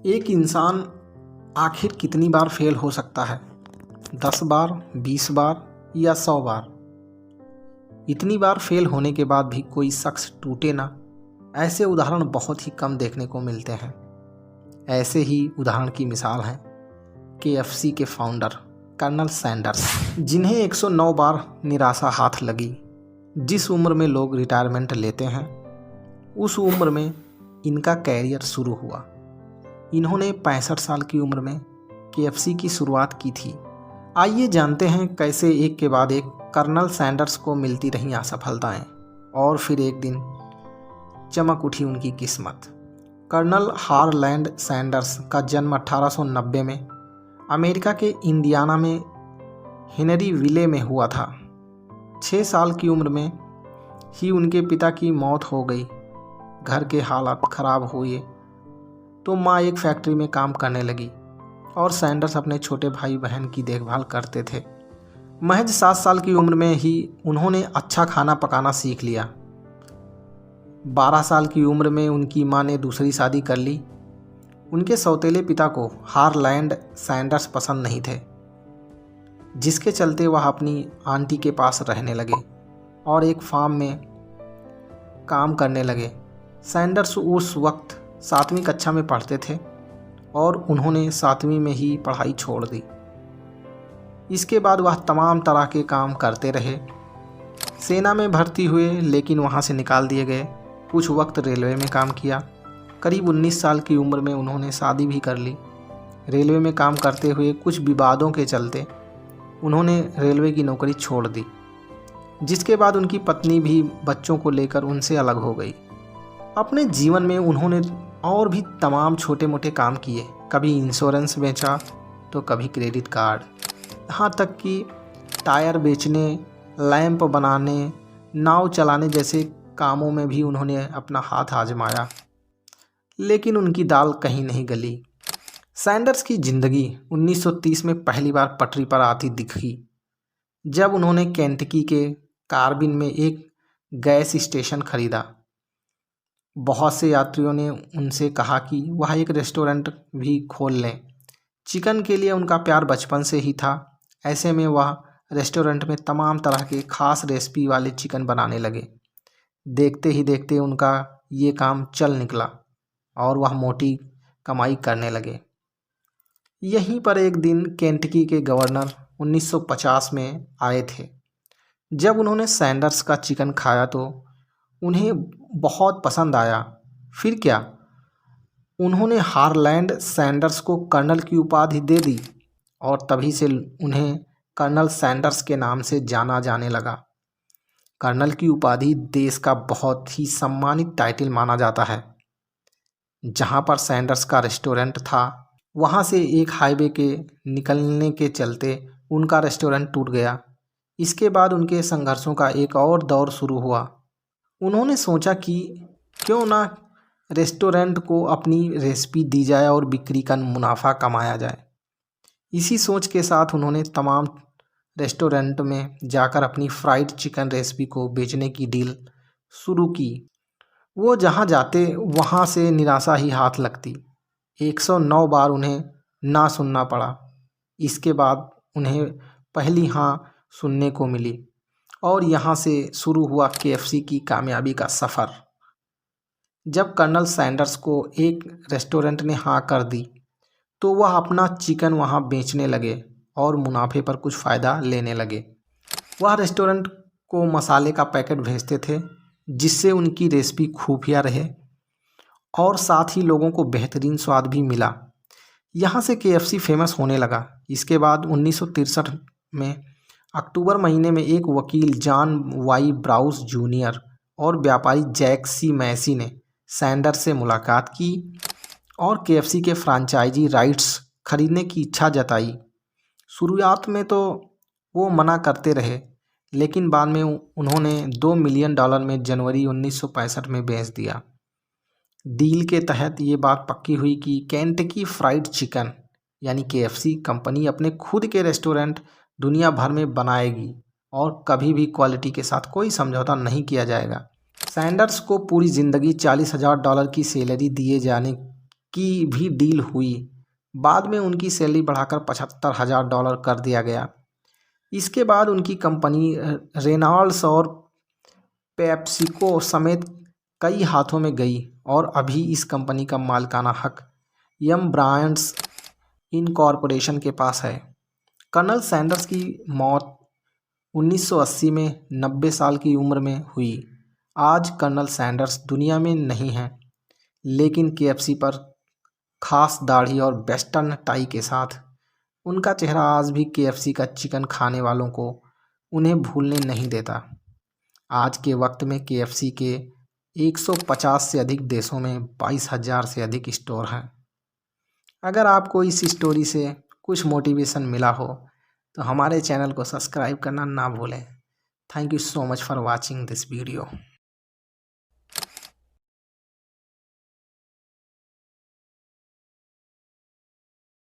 एक इंसान आखिर कितनी बार फेल हो सकता है? 10 बार, 20 बार या 100 बार? इतनी बार फेल होने के बाद भी कोई शख्स टूटे ना, ऐसे उदाहरण बहुत ही कम देखने को मिलते हैं। ऐसे ही उदाहरण की मिसाल है KFC के फाउंडर कर्नल सैंडर्स, जिन्हें 109 बार निराशा हाथ लगी। जिस उम्र में लोग रिटायरमेंट लेते हैं, उस उम्र में इनका कैरियर शुरू हुआ। इन्होंने 65 साल की उम्र में KFC की शुरुआत की थी। आइए जानते हैं कैसे एक के बाद एक कर्नल सैंडर्स को मिलती रहीं असफलताएं और फिर एक दिन चमक उठी उनकी किस्मत। कर्नल हारलैंड सैंडर्स का जन्म 1890 में अमेरिका के इंडियाना में हेनरीविले में हुआ था। 6 साल की उम्र में ही उनके पिता की मौत हो गई। घर के हालात खराब हुए तो माँ एक फैक्ट्री में काम करने लगी और सैंडर्स अपने छोटे भाई बहन की देखभाल करते थे। महज 7 साल की उम्र में ही उन्होंने अच्छा खाना पकाना सीख लिया। 12 साल की उम्र में उनकी माँ ने दूसरी शादी कर ली। उनके सौतेले पिता को हारलैंड सैंडर्स पसंद नहीं थे, जिसके चलते वह अपनी आंटी के पास रहने लगे और एक फार्म में काम करने लगे। सैंडर्स उस वक्त 7वीं कक्षा में पढ़ते थे और उन्होंने 7वीं में ही पढ़ाई छोड़ दी। इसके बाद वह तमाम तरह के काम करते रहे। सेना में भर्ती हुए लेकिन वहां से निकाल दिए गए। कुछ वक्त रेलवे में काम किया। करीब 19 साल की उम्र में उन्होंने शादी भी कर ली। रेलवे में काम करते हुए कुछ विवादों के चलते उन्होंने रेलवे की नौकरी छोड़ दी, जिसके बाद उनकी पत्नी भी बच्चों को लेकर उनसे अलग हो गई। अपने जीवन में उन्होंने और भी तमाम छोटे मोटे काम किए। कभी इंश्योरेंस बेचा तो कभी क्रेडिट कार्ड, यहाँ तक कि टायर बेचने, लैंप बनाने, नाव चलाने जैसे कामों में भी उन्होंने अपना हाथ आजमाया, लेकिन उनकी दाल कहीं नहीं गली। सैंडर्स की ज़िंदगी 1930 में पहली बार पटरी पर आती दिखी, जब उन्होंने केंटकी के कार्बिन में एक गैस स्टेशन खरीदा। बहुत से यात्रियों ने उनसे कहा कि वह एक रेस्टोरेंट भी खोल लें। चिकन के लिए उनका प्यार बचपन से ही था। ऐसे में वह रेस्टोरेंट में तमाम तरह के खास रेसिपी वाले चिकन बनाने लगे। देखते ही देखते उनका ये काम चल निकला और वह मोटी कमाई करने लगे। यहीं पर एक दिन केंटकी के गवर्नर 1950 में आए थे। जब उन्होंने सैंडर्स का चिकन खाया तो उन्हें बहुत पसंद आया। फिर क्या, उन्होंने हारलैंड सैंडर्स को कर्नल की उपाधि दे दी और तभी से उन्हें कर्नल सैंडर्स के नाम से जाना जाने लगा। कर्नल की उपाधि देश का बहुत ही सम्मानित टाइटल माना जाता है। जहां पर सैंडर्स का रेस्टोरेंट था, वहां से एक हाईवे के निकलने के चलते उनका रेस्टोरेंट टूट गया। इसके बाद उनके संघर्षों का एक और दौर शुरू हुआ। उन्होंने सोचा कि क्यों ना रेस्टोरेंट को अपनी रेसिपी दी जाए और बिक्री का मुनाफा कमाया जाए। इसी सोच के साथ उन्होंने तमाम रेस्टोरेंट में जाकर अपनी फ्राइड चिकन रेसिपी को बेचने की डील शुरू की। वो जहां जाते वहां से निराशा ही हाथ लगती। 109 बार उन्हें ना सुनना पड़ा। इसके बाद उन्हें पहली हाँ सुनने को मिली और यहाँ से शुरू हुआ KFC की कामयाबी का सफ़र। जब कर्नल सैंडर्स को एक रेस्टोरेंट ने हाँ कर दी तो वह अपना चिकन वहाँ बेचने लगे और मुनाफे पर कुछ फ़ायदा लेने लगे। वह रेस्टोरेंट को मसाले का पैकेट भेजते थे, जिससे उनकी रेसिपी खुफिया रहे और साथ ही लोगों को बेहतरीन स्वाद भी मिला। यहाँ से KFC फेमस होने लगा। इसके बाद 1963 में अक्टूबर महीने में एक वकील जॉन वाई ब्राउस जूनियर और व्यापारी जैक सी मैसी ने सैंडर्स से मुलाकात की और KFC के फ्रांचाइजी राइट्स खरीदने की इच्छा जताई। शुरुआत में तो वो मना करते रहे, लेकिन बाद में उन्होंने $2 मिलियन में जनवरी 1965 में बेच दिया। डील के तहत ये बात पक्की हुई कि केंटकी फ्राइड चिकन यानी KFC कंपनी अपने खुद के रेस्टोरेंट दुनिया भर में बनाएगी और कभी भी क्वालिटी के साथ कोई समझौता नहीं किया जाएगा। सैंडर्स को पूरी ज़िंदगी $40,000 की सैलरी दिए जाने की भी डील हुई। बाद में उनकी सैलरी बढ़ाकर $75,000 कर दिया गया। इसके बाद उनकी कंपनी रेनॉल्ड्स और पेप्सिको समेत कई हाथों में गई और अभी इस कंपनी का मालिकाना हक यम ब्रांड्स इनकॉर्पोरेशन के पास है। कर्नल सैंडर्स की मौत 1980 में 90 साल की उम्र में हुई। आज कर्नल सैंडर्स दुनिया में नहीं हैं, लेकिन KFC पर खास दाढ़ी और वेस्टर्न टाई के साथ उनका चेहरा आज भी KFC का चिकन खाने वालों को उन्हें भूलने नहीं देता। आज के वक्त में KFC के 150 से अधिक देशों में 22,000 से अधिक स्टोर हैं। अगर आपको इस स्टोरी से कुछ मोटिवेशन मिला हो तो हमारे चैनल को सब्सक्राइब करना ना भूलें। Thank you so much for watching this video.